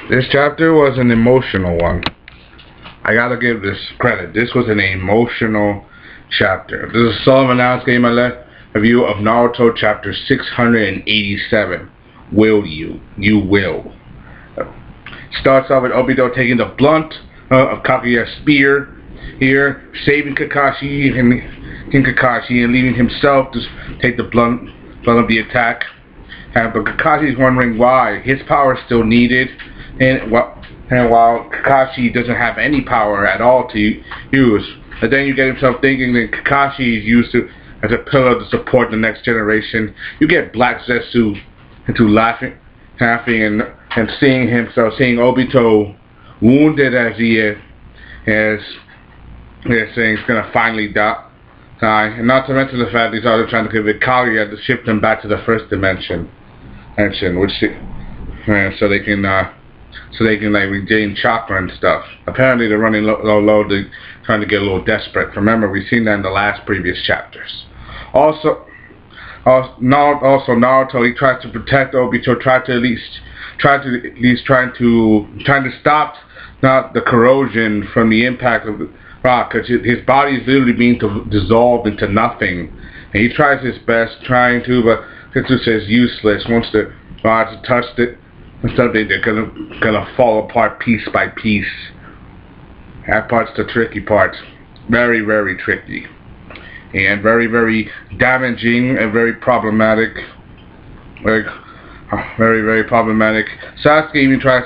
This chapter was an emotional one. I gotta give this credit. This was an emotional chapter. This is Sullivan House Game review of Naruto Chapter 687. Will you? You will. Starts off with Obito taking the blunt of Kaguya's spear here, saving Kakashi and leaving himself to take the blunt of the attack. But Kakashi's wondering why. His power is still needed, and while Kakashi doesn't have any power at all to use. But then you get himself thinking that Kakashi is used to as a pillar to support the next generation. You get Black Zetsu into laughing and seeing Obito wounded as he is saying he's gonna finally die. And not to mention the fact he's already trying to convince Kaguya to shift him back to the first dimension, so they can like regain chakra and stuff. Apparently they're running low, they're trying to get a little desperate. Remember, we've seen that in the last previous chapters. Also Naruto, he tries to protect Obito, trying to stop not the corrosion from the impact of the rock, because his body is literally being dissolved into nothing. And he tries his best trying to, but Zetsu says useless. Once the rods touched it, they're gonna fall apart piece by piece. That part's the tricky part. Very, very tricky. And very, very damaging and very problematic. Very, very problematic. Sasuke even tries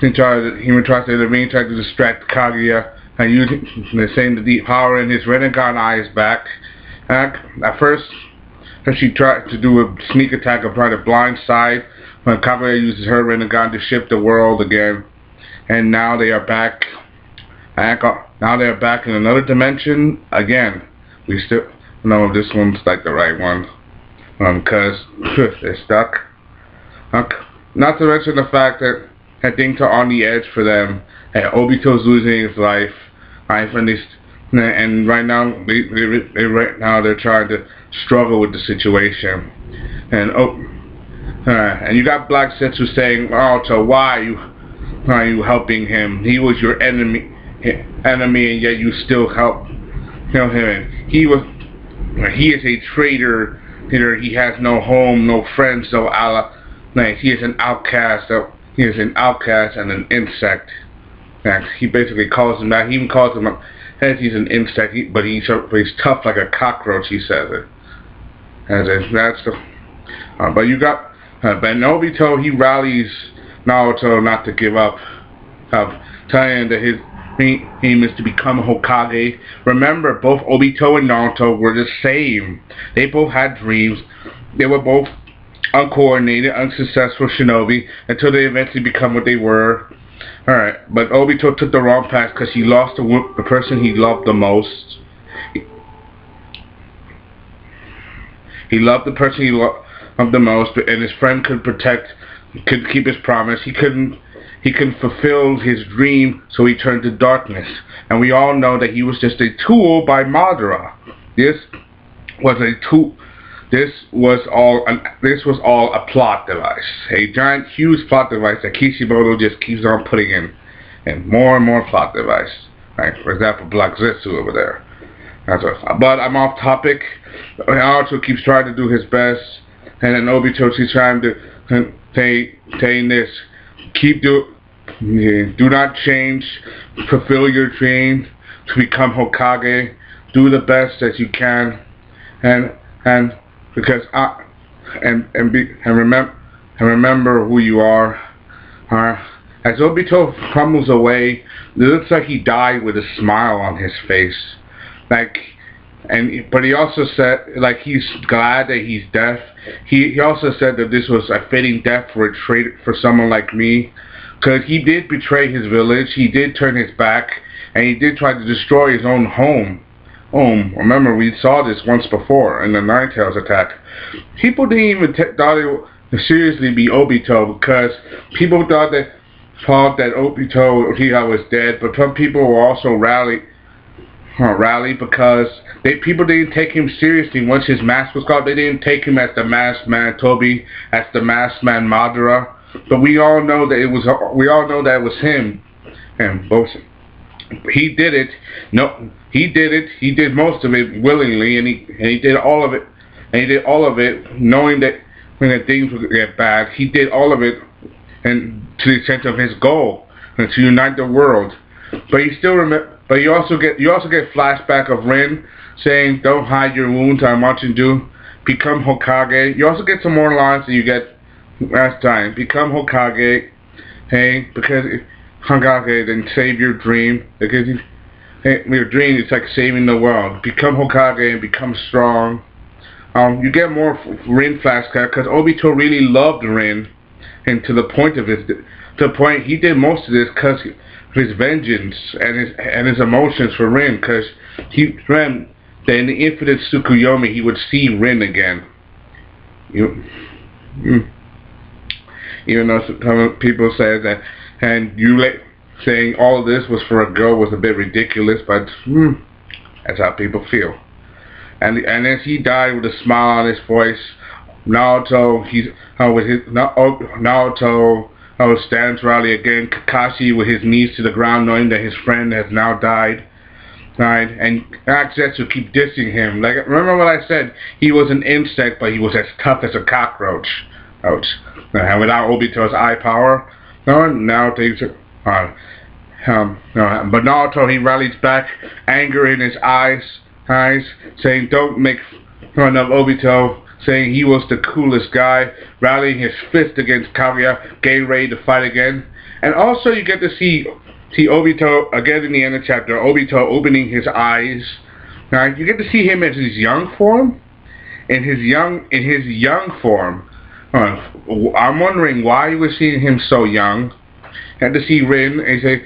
to intervene, trying to distract Kaguya, and using the deep power in his Rinnegan eyes back. At first, she tried to do a sneak attack of trying to blindside when Kaguya uses her Rinnegan to shift the world again. And now they are back. Now they are back in another dimension again. We still know this one's like the right one, because they're stuck. Not to mention the fact that things are on the edge for them. Obito's losing his life, and right now they're trying to struggle with the situation. And you got Black Zetsu saying, "Oh, so why are you helping him? He was your enemy, and yet you still help him. He is a traitor. He has no home, no friends, no ally. He is an outcast. He is an outcast and an insect." And he basically calls him that. He even calls him as he's an insect, but he's tough like a cockroach. He says it. But you got Obito. He rallies Naruto not to give up, telling him that his aim is to become Hokage. Remember, both Obito and Naruto were the same. They both had dreams. They were both uncoordinated, unsuccessful shinobi until they eventually become what they were. Alright, but Obito took the wrong path because he lost the person he loved the most. He loved the person he loved the most, and his friend could keep his promise. He couldn't fulfill his dream, so he turned to darkness. And we all know that he was just a tool by Madara. This was a tool. This was all a plot device, a giant, huge plot device that Kishimoto just keeps on putting in, and more plot device. Right? For example, Black Zetsu over there. But I'm off topic. Naruto keeps trying to do his best, and then Obito keeps trying to say this: do not change, fulfill your dream to become Hokage. Do the best that you can, and remember who you are. As Obito crumbles away, it looks like he died with a smile on his face. But he also said, he's glad that he's deaf. He also said that this was a fitting death for someone like me, because he did betray his village. He did turn his back, and he did try to destroy his own home. Remember, we saw this once before in the Nine Tails attack. People didn't even thought it would seriously be Obito, because people thought that Obito was dead, but some people were also rally because people didn't take him seriously once his mask was called. They didn't take him as the masked man Toby, as the masked man Madara. but we all know that it was. We all know that it was him, and both. He did it. No, he did it. He did most of it willingly, and he did all of it. And he did all of it knowing that when the things would get bad, he did all of it, and to the extent of his goal, and to unite the world. But you still remember. But you also get flashback of Rin saying, "Don't hide your wounds. I want you to do. Become Hokage." You also get some more lines that you get last time. Become Hokage. Hey, because Hokage, then save your dream. Because your dream is like saving the world. Become Hokage and become strong. You get more Rin flashback because Obito really loved Rin, and to the point he did most of this because his vengeance and his emotions for Rin, because he Rin that in the infinite Tsukuyomi he would see Rin again. Even though some people say that, and saying all of this was for a girl was a bit ridiculous, but that's how people feel. And as he died with a smile on his voice, Naruto stands rally again. Kakashi with his knees to the ground, knowing that his friend has now died. And Akzetsu keep dissing him. Like, remember what I said? He was an insect, but he was as tough as a cockroach. Ouch. And without Obito's eye power, but Naruto, he rallies back, anger in his eyes, saying, "Don't make fun of Obito," saying he was the coolest guy, rallying his fist against Kaguya, getting ready to fight again. And also you get to see Obito again in the end of the chapter, Obito opening his eyes. Right? You get to see him as his young form. In his young form. I'm wondering why you were seeing him so young. And to see Rin and say,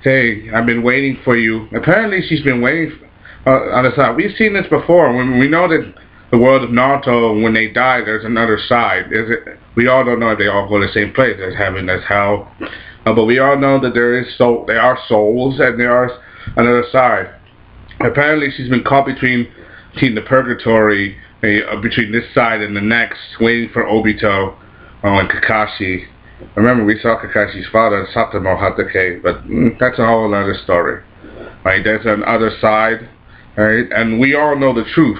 hey, I've been waiting for you. Apparently she's been waiting on the side. We've seen this before. When we know that the world of Naruto, when they die, there's another side. We all don't know if they all go to the same place. There's heaven, there's hell. But we all know that there are souls and there are another side. Apparently she's been caught between the purgatory, between this side and the next, waiting for Obito and Kakashi. Remember, we saw Kakashi's father, Satomu Hatake, but that's a whole other story. Right? There's another side, right? And we all know the truth.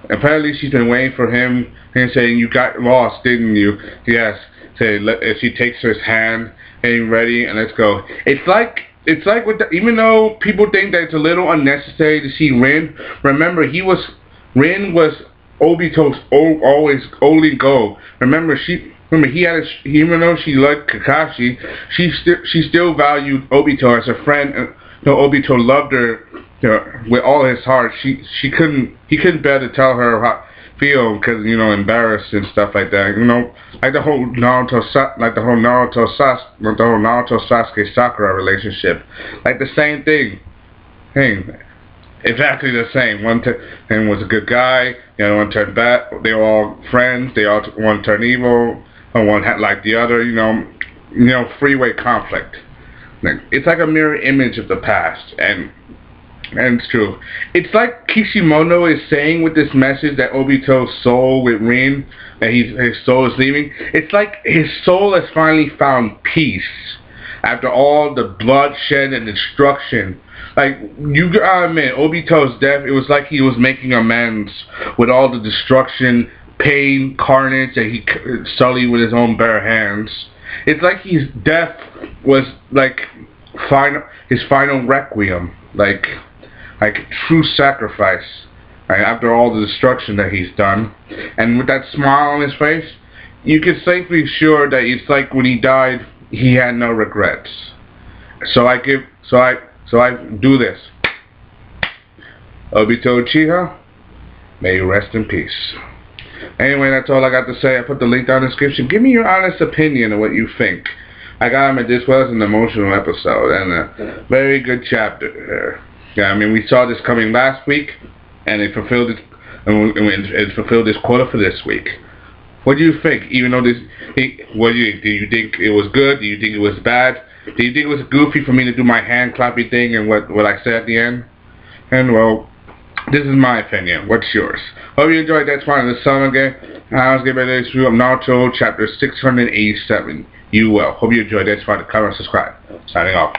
Apparently, she's been waiting for him and saying, "You got lost, didn't you?" Yes. She takes his hand, getting ready, and let's go. It's like even though people think that it's a little unnecessary to see Rin, remember Rin was Obito's always only goal. Remember even though she liked Kakashi, she still valued Obito as a friend. Obito loved her with all his heart. He couldn't bear to tell her how feel because embarrassed and stuff like that. Like the whole Naruto Sasuke Sakura relationship, like the same thing. Exactly the same. One was a good guy. The other one turned bad. They were all friends. One turned evil. And one had like the other. Freeway conflict. It's like a mirror image of the past, and it's true. It's like Kishimoto is saying with this message that Obito's soul with Rin, that his soul is leaving. It's like his soul has finally found peace after all the bloodshed and destruction. Like, you gotta admit, Obito's death, it was like he was making amends with all the destruction, pain, carnage that he sullied with his own bare hands. It's like his death was like his final requiem, like true sacrifice, right, after all the destruction that he's done. And with that smile on his face, you can safely be sure that it's like when he died, he had no regrets. So I do this. Obito Uchiha, may you rest in peace. Anyway, that's all I got to say. I put the link down in the description. Give me your honest opinion of what you think. I gotta admit, this was an emotional episode and a very good chapter. Yeah, I mean, we saw this coming last week, and it fulfilled its quota for this week. What do you think? Even though what do you think? Do you think it was good? Do you think it was bad? Do you think it was goofy for me to do my hand clappy thing and what I said at the end? And well, This is my opinion. What's yours? Hope you enjoyed that part of the song again. I was giving this review of Naruto Chapter 687. You will. Hope you enjoyed that part. Comment, subscribe. Signing off.